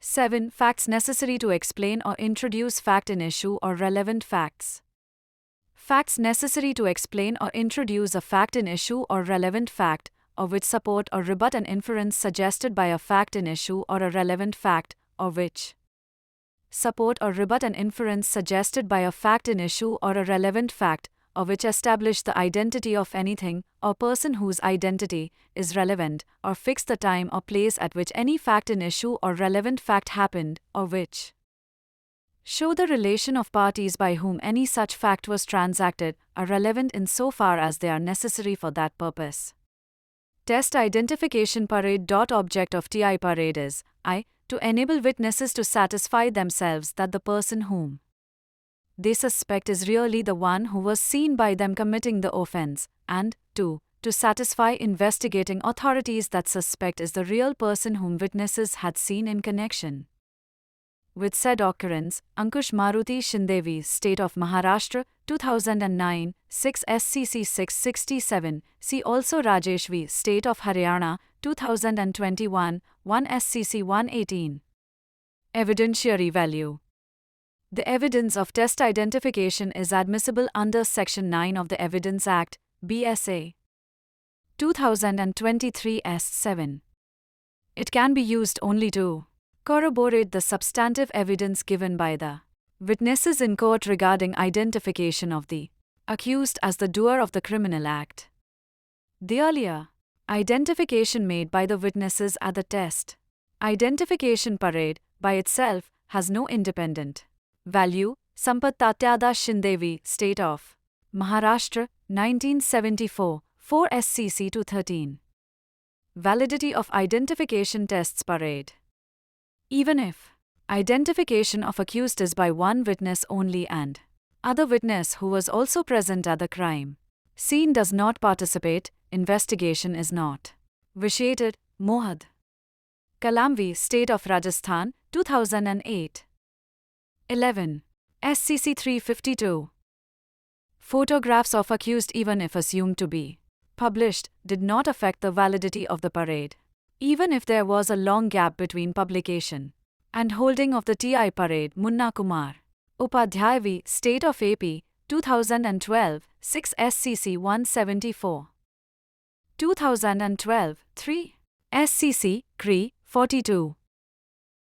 7. Facts necessary to explain or introduce fact in issue or relevant facts. Facts necessary to explain or introduce a fact in issue or relevant fact, or which support or rebut an inference suggested by a fact in issue or a relevant fact, or which support or rebut an inference suggested by a fact in issue or a relevant fact, or which establish the identity of anything or person whose identity is relevant, or fix the time or place at which any fact in issue or relevant fact happened, or which show the relation of parties by whom any such fact was transacted, are relevant in so far as they are necessary for that purpose. Test identification parade. Object of TI parade is I. To enable witnesses to satisfy themselves that the person whom they suspect is really the one who was seen by them committing the offense, and 2. To satisfy investigating authorities that suspect is the real person whom witnesses had seen in connection with said occurrence. Ankush Maruti Shindevi, State of Maharashtra, 2009, 6 SCC 667. See also Rajesh V, State of Haryana, 2021, 1 SCC 118. Evidentiary value. The evidence of test identification is admissible under Section 9 of the Evidence Act, BSA 2023 S7. It can be used only to corroborate the substantive evidence given by the witnesses in court regarding identification of the accused as the doer of the criminal act. The earlier identification made by the witnesses at the test identification parade by itself has no independent value. Sampath Tatyada Shindevi, State of Maharashtra, 1974, 4 SCC 213. Validity of identification tests parade. Even if identification of accused is by one witness only and other witness who was also present at the crime scene does not participate, investigation is not vitiated. Mohad Kalamvi, State of Rajasthan, 2008. 11. SCC 352. Photographs of accused, even if assumed to be published, did not affect the validity of the parade. Even if there was a long gap between publication and holding of the TI parade. Munna Kumar Upadhyay V, State of AP, 2012, 6 SCC 174. 2012, 3 SCC, CRI, 42.